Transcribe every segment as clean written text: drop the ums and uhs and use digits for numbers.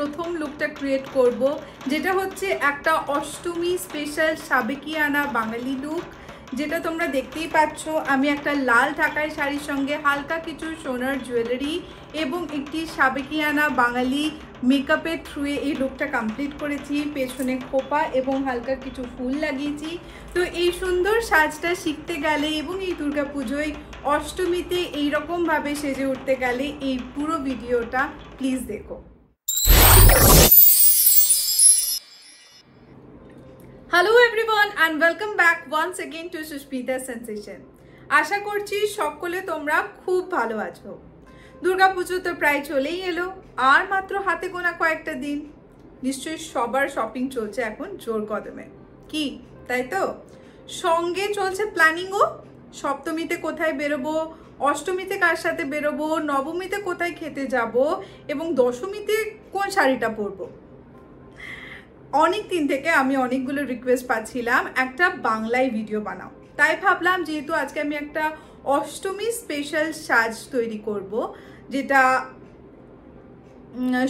প্রথম লুকটা ক্রিয়েট করব, যেটা হচ্ছে একটা অষ্টমী স্পেশাল সাবেকিয়ানা বাঙালি লুক, যেটা তোমরা দেখতেই পাচ্ছ। আমি একটা লাল ঢাকাই শাড়ির সঙ্গে হালকা কিছু সোনার জুয়েলারি এবং একটি সাবেকিয়ানা বাঙালি মেকআপের থ্রুয়ে এই লুকটা কমপ্লিট করেছি। পেছনে খোপা এবং হালকা কিছু ফুল লাগিয়েছি। তো এই সুন্দর সাজটা শিখতে গেলে এবং এই দুর্গাপুজোয় অষ্টমীতে এইরকমভাবে সেজে উঠতে গেলে এই পুরো ভিডিওটা প্লিজ দেখো। Hello everyone and welcome back once again to Sushmita sensation. আশা করছি সকলে তোমরা খুব ভালো আছো। দুর্গাপুজো তো প্রায় চলেই এলো, আর মাত্র হাতে গোনা কয়েকটা দিন। নিশ্চয়ই সবার শপিং চলছে এখন জোর কদমে, কি তাই তো? সঙ্গে চলছে প্ল্যানিংও। সপ্তমীতে কোথায় বেরোবো, অষ্টমীতে কার সাথে বেরোবো, নবমীতে কোথায় খেতে যাব এবং দশমীতে কোন শাড়িটা পরবো। অনেক দিন থেকে আমি অনেকগুলো রিকোয়েস্ট পাচ্ছিলাম একটা বাংলায় ভিডিও বানাও। তাই ভাবলাম যেহেতু আজকে আমি একটা অষ্টমী স্পেশাল সাজ তৈরি করব, যেটা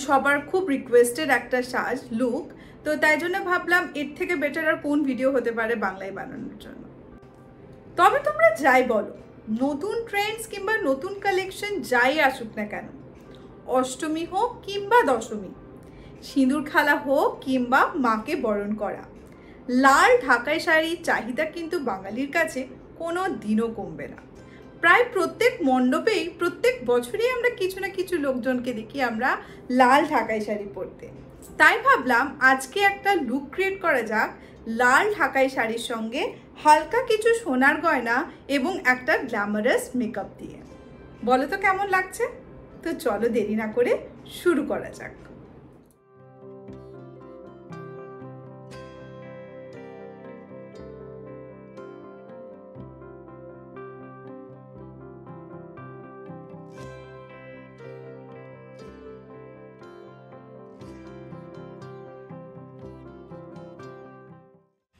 সবার খুব রিকোয়েস্টেড একটা সাজ লুক, তো তাই জন্য ভাবলাম এর থেকে বেটার আর কোন ভিডিও হতে পারে বাংলায় বানানোর জন্য। তবে তোমরা যাই বলো, নতুন ট্রেন্ডস কিংবা নতুন কালেকশন যাই আসুক না কেন, অষ্টমী হোক কিংবা দশমী, সিঁদুর খেলা হোক কিংবা মাকে বরণ করা, লাল ঢাকাই শাড়ির চাহিদা কিন্তু বাঙালির কাছে কোনো দিনও কমবে না। প্রায় প্রত্যেক মণ্ডপেই প্রত্যেক বছরই আমরা কিছু না কিছু লোকজনকে দেখি আমরা লাল ঢাকাই শাড়ি পরতে। তাই ভাবলাম আজকে একটা লুক ক্রিয়েট করা যাক লাল ঢাকাই শাড়ির সঙ্গে হালকা কিছু সোনার গয়না এবং একটা গ্ল্যামারাস মেকআপ দিয়ে। বলো তো কেমন লাগছে? তো চলো দেরি না করে শুরু করা যাক।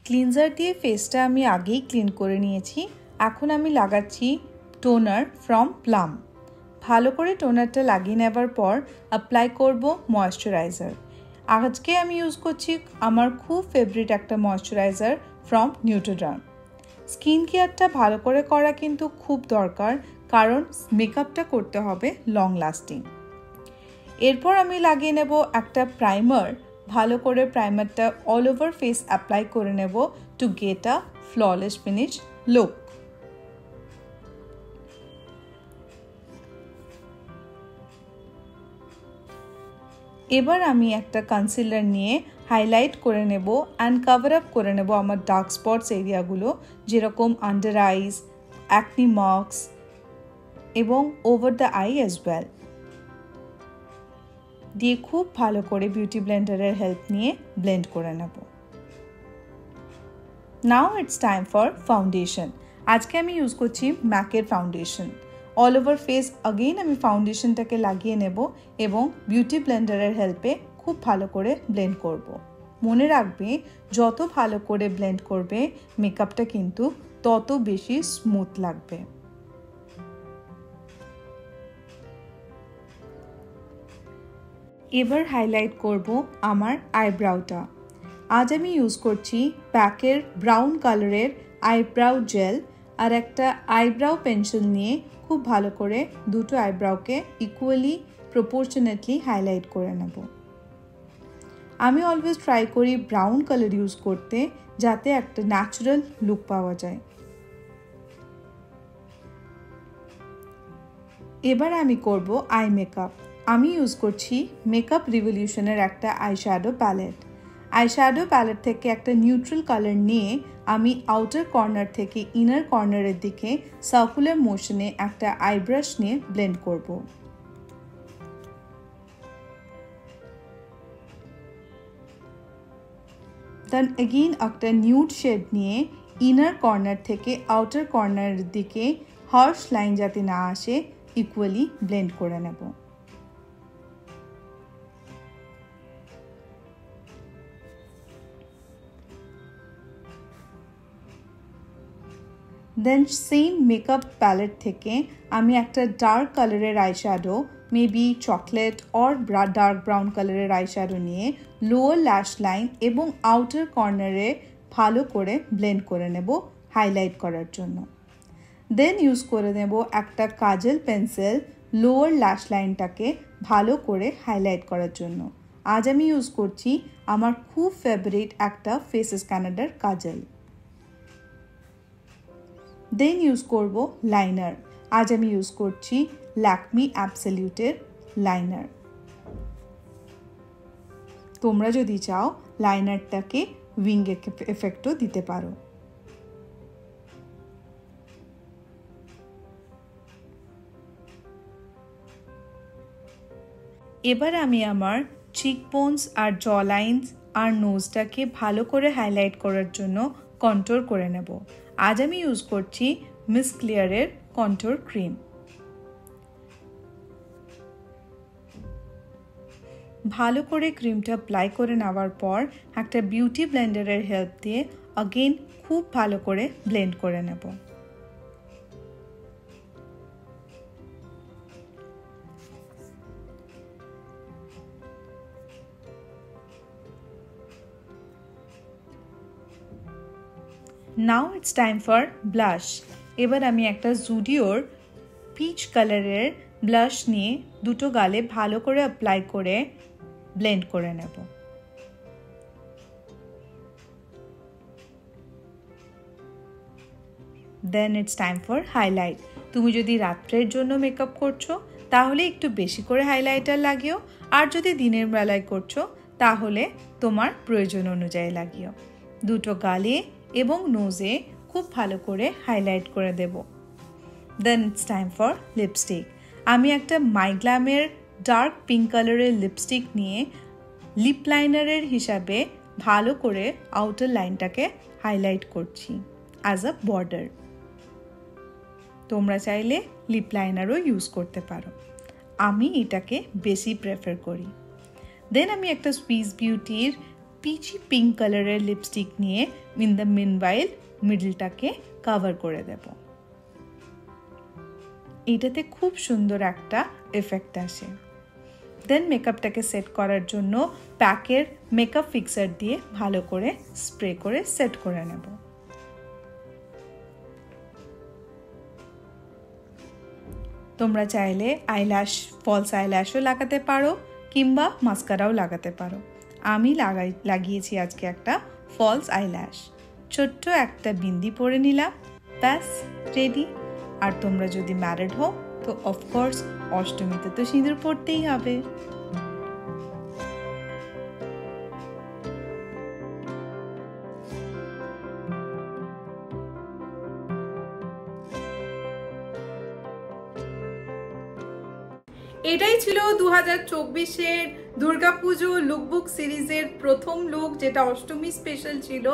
ক্লিনজার দিয়ে ফেসটা আমি আগেই ক্লিন করে নিয়েছি। এখন আমি লাগাচ্ছি টোনার ফ্রম প্লাম। ভালো করে টোনারটা লাগিয়ে নেবার পর অ্যাপ্লাই করব ময়েশ্চারাইজার। আজকে আমি ইউজ করছি আমার খুব ফেভারিট একটা ময়েশ্চারাইজার ফ্রম নিউট্রিডার্ম। স্কিন কেয়ারটা ভালো করে করা কিন্তু খুব দরকার, কারণ মেকআপটা করতে হবে লং লাস্টিং। এরপর আমি লাগিয়ে নেব একটা প্রাইমার। ভালো করে প্রাইমারটা অল ওভার ফেস অ্যাপ্লাই করে নেব to get a flawless finish look. এবার আমি একটা কনসিলার নিয়ে হাইলাইট করে নেব অ্যান্ড কভার আপ করে নেব আমার ডার্ক স্পটস এরিয়াগুলো, যেরকম আন্ডার আইস, অ্যাকনি মার্কস এবং over the eye as well. দিয়ে খুব ভালো করে বিউটি ব্লেন্ডারের হেল্প নিয়ে ব্লেন্ড করে নেব। Now it's time for foundation. আজকে আমি ইউজ করছি ম্যাকের foundation. All over face again আমি ফাউন্ডেশনটাকে লাগিয়ে নেব এবং বিউটি ব্লেন্ডারের হেল্পে খুব ভালো করে ব্লেন্ড করব। মনে রাখবে, যত ভালো করে ব্লেন্ড করবে মেকআপটা কিন্তু তত বেশি স্মুথ লাগবে। এবার হাইলাইট করব আমার আইব্রাউটা। আজ আমি ইউজ করছি প্যাকের ব্রাউন কালারের আইব্রাউ জেল আর একটা আইব্রাউ পেন্সিল নিয়ে খুব ভালো করে দুটো আইব্রাউকে ইকুয়ালি প্রপোর্শনেটলি হাইলাইট করে নেব। আমি অলওয়েজ ট্রাই করি ব্রাউন কালার ইউজ করতে, যাতে একটা ন্যাচারাল লুক পাওয়া যায়। এবার আমি করব আই মেকআপ। আমি ইউজ করছি মেকআপ রিভলিউশনের একটা আইশ্যাডো প্যালেট। আইশ্যাডো প্যালেট থেকে একটা নিউট্রাল কালার নিয়ে আমি আউটার কর্নার থেকে ইনার কর্নারের দিকে সার্কুলার মোশনে একটা আইব্রাশ নিয়ে ব্লেন্ড করব। দেন এগেইন একটা নিউড শেড নিয়ে ইনার কর্নার থেকে আউটার কর্নারের দিকে হার্শ লাইন যাতে না আসে ইকুয়ালি ব্লেন্ড করে নেব। দেন সেম মেকআপ প্যালেট থেকে আমি একটা ডার্ক কালারের eyeshadow maybe chocolate or dark brown কালারের আইশ্যাডো নিয়ে লোয়ার ল্যাশ লাইন এবং আউটার কর্নারে ভালো করে ব্লেন্ড করে নেব হাইলাইট করার জন্য। দেন ইউজ করে নেব একটা কাজল পেন্সিল লোয়ার ল্যাশ লাইনটাকে ভালো করে হাইলাইট করার জন্য। আজ আমি ইউজ করছি আমার খুব ফেভারিট একটা ফেসেস কানাডার কাজল। দেন ইউজ করব লাইনার। আজ আমি ইউজ করছি ল্যাকমি অ্যাবসলিউটের লাইনার। তোমরা যদি চাও লাইনারটাকে উইং এফেক্টও দিতে পারো। এবার আমি আমার চিকবোনস আর জ লাইন্স আর নোজটাকে ভালো করে হাইলাইট করার জন্য কন্ট্রোল করে নেব। আজ আমি ইউজ করছি মিস ক্লিয়ারের কন্ট্রোল ক্রিম। ভালো করে ক্রিমটা অ্যাপ্লাই করে নেওয়ার পর একটা বিউটি ব্লেন্ডারের হেল্প দিয়ে अगेन খুব ভালো করে ব্লেন্ড করে নেব। Now it's time for blush. এবার আমি একটা জুডিওর পিচ কালারের ব্লাশ নিয়ে দুটো গালে ভালো করে অ্যাপ্লাই করে ব্লেন্ড করে নেব। দেন ইটস টাইম ফর হাইলাইট। তুমি যদি রাত্রের জন্য মেকআপ করছো তাহলে একটু বেশি করে হাইলাইটার লাগিও, আর যদি দিনের বেলায় করছো তাহলে তোমার প্রয়োজন অনুযায়ী লাগিও। দুটো গালে এবং নোজে খুব ভালো করে হাইলাইট করে দেব। দেন ইটস টাইম ফর লিপস্টিক। আমি একটা মাইগ্ল্যামের ডার্ক পিঙ্ক কালারের লিপস্টিক নিয়ে লিপ লাইনারের হিসাবে ভালো করে আউটার লাইনটাকে হাইলাইট করছি অ্যাজ আ বর্ডার। তোমরা চাইলে লিপ লাইনারও ইউজ করতে পারো, আমি এটাকে বেশি প্রেফার করি। দেন আমি একটা সুইস বিউটির পিচি পিঙ্ক কালারের লিপস্টিক নিয়ে ইন দ্য মিনওয়াইল মিডলটাকে কভার করে দেব। এটাতে খুব সুন্দর একটা এফেক্ট আসে। দেন মেকআপটাকে সেট করার জন্য প্যাকের মেকআপ ফিক্সার দিয়ে ভালো করে স্প্রে করে সেট করে নেব। তোমরা চাইলে আইল্যাশ ফলস আইল্যাশও লাগাতে পারো কিংবা মাস্কারাও লাগাতে পারো। আমি লাগিয়েছি আজকে একটা ফলস আইল্যাশ। ছোট্ট একটা বিন্দি পরে নিলাম, ব্যাস রেডি। আর তোমরা যদি ম্যারিড হও তো অফকোর্স অষ্টমীতে তো সিঁদুর পরতেই হবে। এটাই ছিল 2024-এর দুর্গাপুজো লুকবুক সিরিজের প্রথম লুক, যেটা অষ্টমী স্পেশাল ছিল।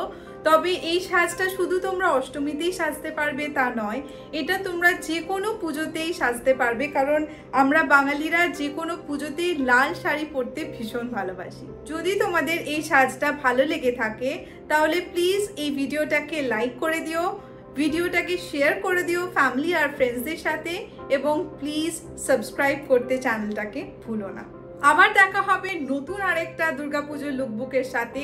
তবে এই সাজটা শুধু তোমরা অষ্টমীতেই সাজতে পারবে তা নয়, এটা তোমরা যে কোনো পুজোতেই সাজতে পারবে, কারণ আমরা বাঙালিরা যে কোনো পুজোতেই লাল শাড়ি পরতে ভীষণ ভালোবাসি। যদি তোমাদের এই সাজটা ভালো লেগে থাকে তাহলে প্লিজ এই ভিডিওটাকে লাইক করে দিও, ভিডিওটাকে শেয়ার করে দিও ফ্যামিলি আর ফ্রেন্ডসদের সাথে, এবং প্লিজ সাবস্ক্রাইব করতে চ্যানেলটাকে ভুলো না। আবার দেখা হবে নতুন আরেকটা দুর্গাপুজোর লুকবুকের সাথে।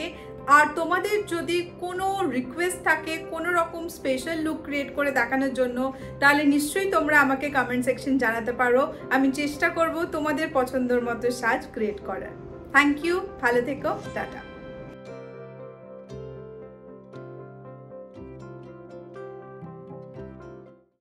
আর তোমাদের যদি কোনো রিকোয়েস্ট থাকে কোনো রকম স্পেশাল লুক ক্রিয়েট করে দেখানোর জন্য, তাহলে নিশ্চয়ই তোমরা আমাকে কমেন্ট সেকশন জানাতে পারো। আমি চেষ্টা করব তোমাদের পছন্দের মতো সাজ ক্রিয়েট করার। থ্যাংক ইউ, ভালো থেকো, টাটা।